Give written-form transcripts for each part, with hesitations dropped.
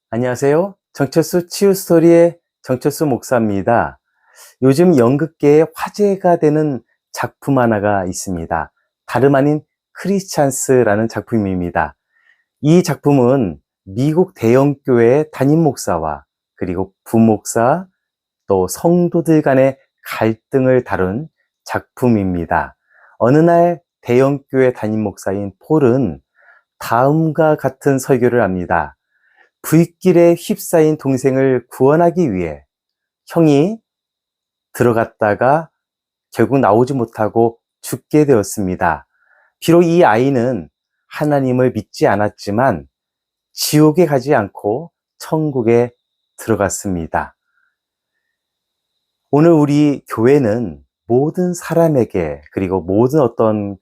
안녕하세요. 정철수 치유스토리의 정철수 목사입니다. 요즘 연극계에 화제가 되는 작품 하나가 있습니다. 다름 아닌 크리스찬스라는 작품입니다. 이 작품은 미국 대형교회 담임 목사와 그리고 부목사 또 성도들 간의 갈등을 다룬 작품입니다. 어느 날 대형교회 담임 목사인 폴은 다음과 같은 설교를 합니다. 불길에 휩싸인 동생을 구원하기 위해 형이 들어갔다가 결국 나오지 못하고 죽게 되었습니다. 비록 이 아이는 하나님을 믿지 않았지만 지옥에 가지 않고 천국에 들어갔습니다. 오늘 우리 교회는 모든 사람에게 그리고 모든 어떤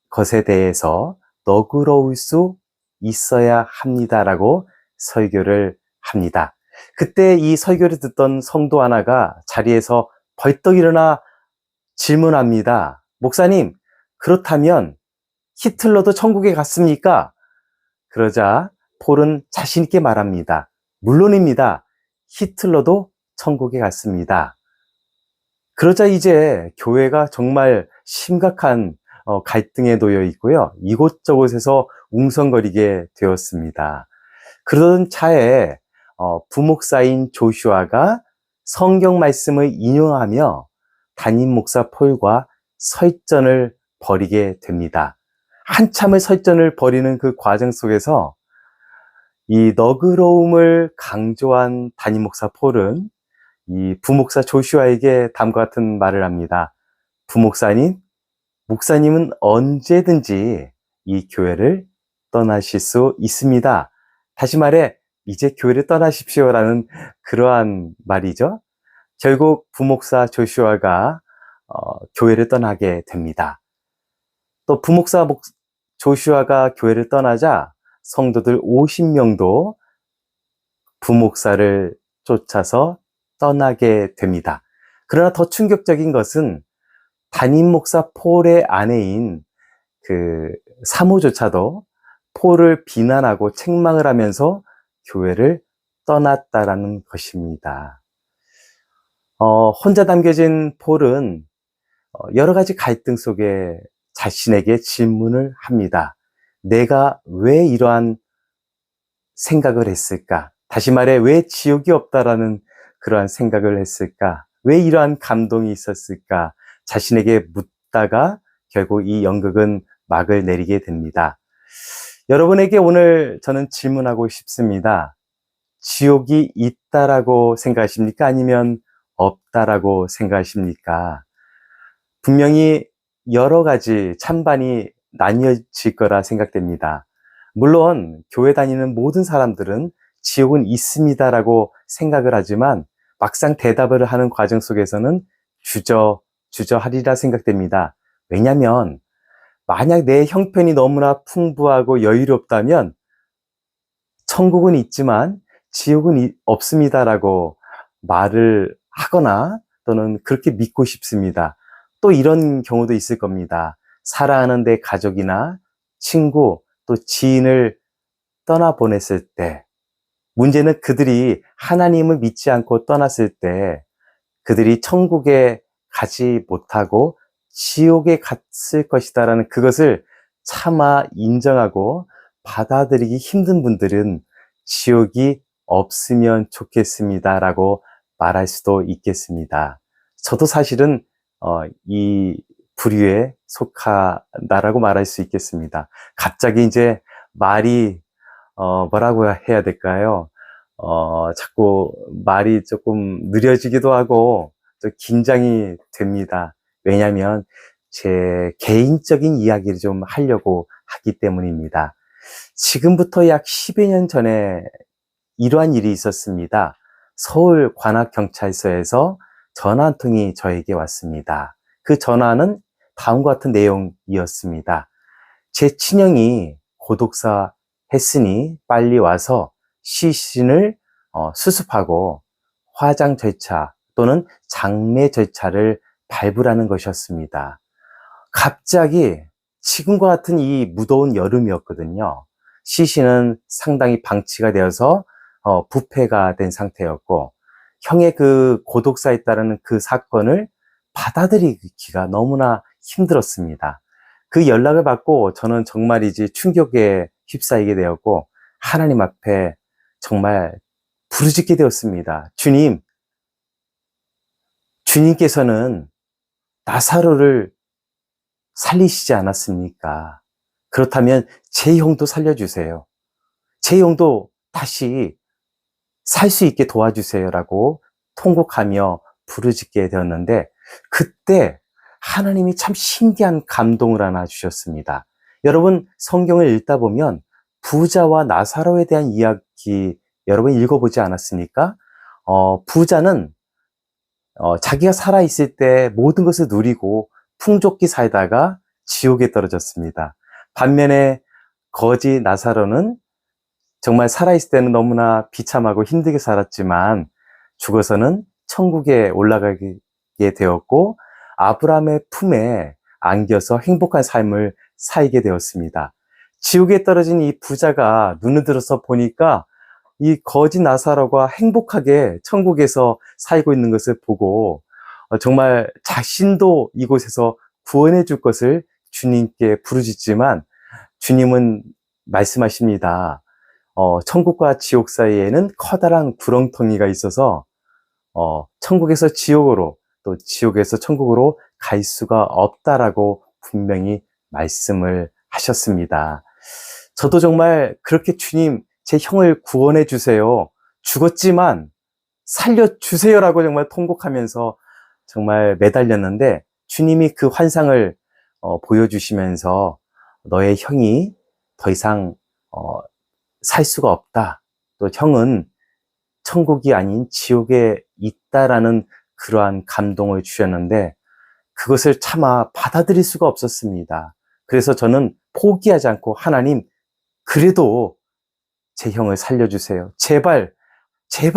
것에 대해서 너그러울 수 있어야 합니다라고 설교를 합니다. 그때 이 설교를 듣던 성도 하나가 자리에서 벌떡 일어나 질문합니다. 목사님, 그렇다면 히틀러도 천국에 갔습니까? 그러자 폴은 자신 있게 말합니다. 물론입니다. 히틀러도 천국에 갔습니다. 그러자 이제 교회가 정말 심각한 갈등에 놓여 있고요. 이곳저곳에서 웅성거리게 되었습니다. 그러던 차에 부목사인 조슈아가 성경 말씀을 인용하며 담임 목사 폴과 설전을 벌이게 됩니다. 한참을 설전을 벌이는 그 과정 속에서 이 너그러움을 강조한 담임 목사 폴은 이 부목사 조슈아에게 다음과 같은 말을 합니다. 부목사님, 목사님은 언제든지 이 교회를 떠나실 수 있습니다. 다시 말해 이제 교회를 떠나십시오라는 그러한 말이죠. 결국 부목사 조슈아가 교회를 떠나게 됩니다. 또 부목사 조슈아가 교회를 떠나자 성도들 50명도 부목사를 쫓아서 떠나게 됩니다. 그러나 더 충격적인 것은 담임 목사 폴의 아내인 그 사모조차도 폴을 비난하고 책망을 하면서 교회를 떠났다라는 것입니다. 혼자 담겨진 폴은 여러 가지 갈등 속에 자신에게 질문을 합니다. 내가 왜 이러한 생각을 했을까? 다시 말해 왜 지옥이 없다라는 그러한 생각을 했을까? 왜 이러한 감동이 있었을까? 자신에게 묻다가 결국 이 연극은 막을 내리게 됩니다. 여러분에게 오늘 저는 질문하고 싶습니다. 지옥이 있다라고 생각하십니까? 아니면 없다라고 생각하십니까? 분명히 여러 가지 찬반이 나뉘어질 거라 생각됩니다. 물론 교회 다니는 모든 사람들은 지옥은 있습니다라고 생각을 하지만 막상 대답을 하는 과정 속에서는 주저하리라 생각됩니다. 왜냐하면 만약 내 형편이 너무나 풍부하고 여유롭다면 천국은 있지만 지옥은 없습니다라고 말을 하거나 또는 그렇게 믿고 싶습니다. 또 이런 경우도 있을 겁니다. 사랑하는 내 가족이나 친구 또 지인을 떠나보냈을 때 문제는 그들이 하나님을 믿지 않고 떠났을 때 그들이 천국에 가지 못하고 지옥에 갔을 것이다라는 그것을 차마 인정하고 받아들이기 힘든 분들은 지옥이 없으면 좋겠습니다라고 말할 수도 있겠습니다. 저도 사실은 이 부류에 속하다라고 말할 수 있겠습니다. 갑자기 이제 말이 뭐라고 해야 될까요? 자꾸 말이 조금 느려지기도 하고 좀 긴장이 됩니다. 왜냐하면 제 개인적인 이야기를 좀 하려고 하기 때문입니다. 지금부터 약 10여 년 전에 이러한 일이 있었습니다. 서울 관악경찰서에서 전화 한 통이 저에게 왔습니다. 그 전화는 다음과 같은 내용이었습니다. 제 친형이 고독사 했으니 빨리 와서 시신을 수습하고 화장 절차 또는 장례 절차를 밟으라는 것이었습니다. 갑자기 지금과 같은 이 무더운 여름이었거든요. 시신은 상당히 방치가 되어서 부패가 된 상태였고, 형의 그 고독사에 따르는 그 사건을 받아들이기가 너무나 힘들었습니다. 그 연락을 받고 저는 정말이지 충격에 휩싸이게 되었고, 하나님 앞에 정말 부르짖게 되었습니다. 주님께서는 나사로를 살리시지 않았습니까? 그렇다면 제 형도 살려주세요. 제 형도 다시 살 수 있게 도와주세요라고 통곡하며 부르짖게 되었는데, 그때 하나님이 참 신기한 감동을 하나 주셨습니다. 여러분, 성경을 읽다 보면 부자와 나사로에 대한 이야기 여러분 읽어보지 않았습니까? 부자는 자기가 살아있을 때 모든 것을 누리고 풍족히 살다가 지옥에 떨어졌습니다. 반면에 거지 나사로는 정말 살아있을 때는 너무나 비참하고 힘들게 살았지만 죽어서는 천국에 올라가게 되었고, 아브라함의 품에 안겨서 행복한 삶을 살게 되었습니다. 지옥에 떨어진 이 부자가 눈을 들어서 보니까 이 거지 나사로가 행복하게 천국에서 살고 있는 것을 보고 정말 자신도 이곳에서 구원해 줄 것을 주님께 부르짖지만, 주님은 말씀하십니다. 천국과 지옥 사이에는 커다란 구렁텅이가 있어서 천국에서 지옥으로, 또 지옥에서 천국으로 갈 수가 없다라고 분명히 말씀을 하셨습니다. 저도 정말 그렇게 주님, 제 형을 구원해 주세요. 죽었지만 살려주세요라고 정말 통곡하면서 정말 매달렸는데, 주님이 그 환상을 보여주시면서 너의 형이 더 이상 살 수가 없다. 또 형은 천국이 아닌 지옥에 있다라는 그러한 감동을 주셨는데, 그것을 차마 받아들일 수가 없었습니다. 그래서 저는 포기하지 않고, 하나님, 그래도 제 형을 살려주세요. 제발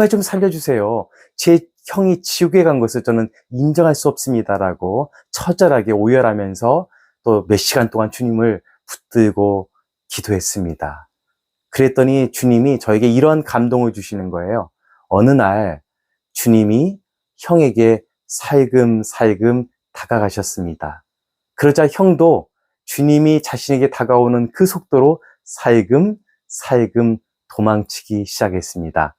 좀 살려주세요. 제 형이 지옥에 간 것을 저는 인정할 수 없습니다라고 처절하게 오열하면서 또 몇 시간 동안 주님을 붙들고 기도했습니다. 그랬더니 주님이 저에게 이런 감동을 주시는 거예요. 어느 날 주님이 형에게 살금살금 다가가셨습니다. 그러자 형도 주님이 자신에게 다가오는 그 속도로 살금살금 도망치기 시작했습니다.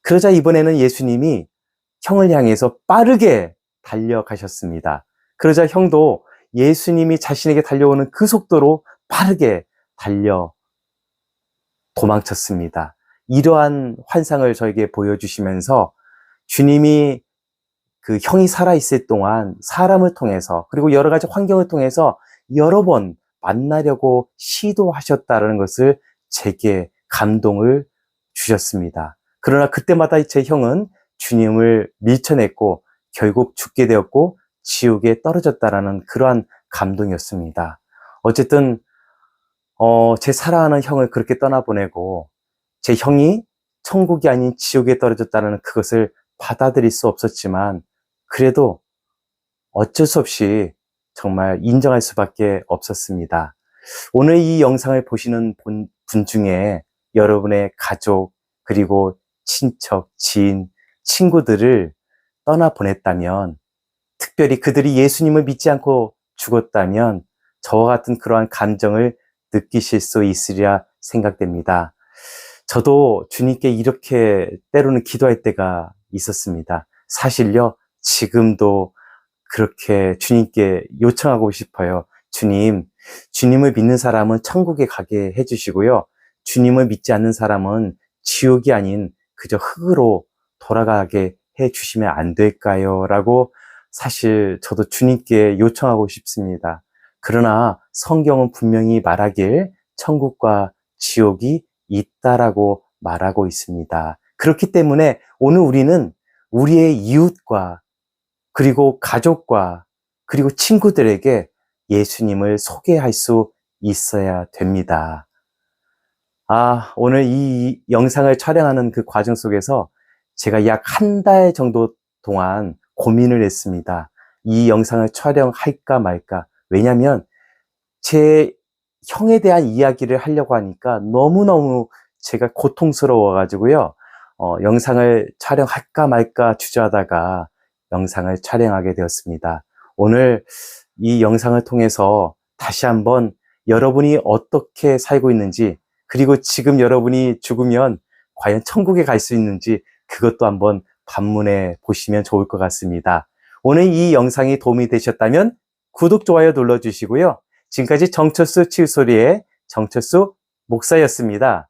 그러자 이번에는 예수님이 형을 향해서 빠르게 달려가셨습니다. 그러자 형도 예수님이 자신에게 달려오는 그 속도로 빠르게 달려 도망쳤습니다. 이러한 환상을 저에게 보여주시면서 주님이 그 형이 살아있을 동안 사람을 통해서, 그리고 여러 가지 환경을 통해서 여러 번 만나려고 시도하셨다는 것을 제게 감동을 주셨습니다. 그러나 그때마다 제 형은 주님을 밀쳐냈고 결국 죽게 되었고 지옥에 떨어졌다라는 그러한 감동이었습니다. 어쨌든 제 사랑하는 형을 그렇게 떠나보내고 제 형이 천국이 아닌 지옥에 떨어졌다는 그것을 받아들일 수 없었지만, 그래도 어쩔 수 없이 정말 인정할 수밖에 없었습니다. 오늘 이 영상을 보시는 분 중에 여러분의 가족, 그리고 친척, 지인, 친구들을 떠나보냈다면, 특별히 그들이 예수님을 믿지 않고 죽었다면 저와 같은 그러한 감정을 느끼실 수 있으리라 생각됩니다. 저도 주님께 이렇게 때로는 기도할 때가 있었습니다. 사실요, 지금도 그렇게 주님께 요청하고 싶어요. 주님을 믿는 사람은 천국에 가게 해주시고요. 주님을 믿지 않는 사람은 지옥이 아닌 그저 흙으로 돌아가게 해주시면 안 될까요? 라고 사실 저도 주님께 요청하고 싶습니다. 그러나 성경은 분명히 말하길 천국과 지옥이 있다라고 말하고 있습니다. 그렇기 때문에 오늘 우리는 우리의 이웃과, 그리고 가족과, 그리고 친구들에게 예수님을 소개할 수 있어야 됩니다. 오늘 이 영상을 촬영하는 그 과정 속에서 제가 약 한 달 정도 동안 고민을 했습니다. 이 영상을 촬영할까 말까. 왜냐하면 제 형에 대한 이야기를 하려고 하니까 너무너무 제가 고통스러워가지고요. 영상을 촬영할까 말까 주저하다가 영상을 촬영하게 되었습니다. 오늘 이 영상을 통해서 다시 한번 여러분이 어떻게 살고 있는지, 그리고 지금 여러분이 죽으면 과연 천국에 갈 수 있는지 그것도 한번 반문해 보시면 좋을 것 같습니다. 오늘 이 영상이 도움이 되셨다면 구독, 좋아요 눌러주시고요. 지금까지 정철수 치유소리의 정철수 목사였습니다.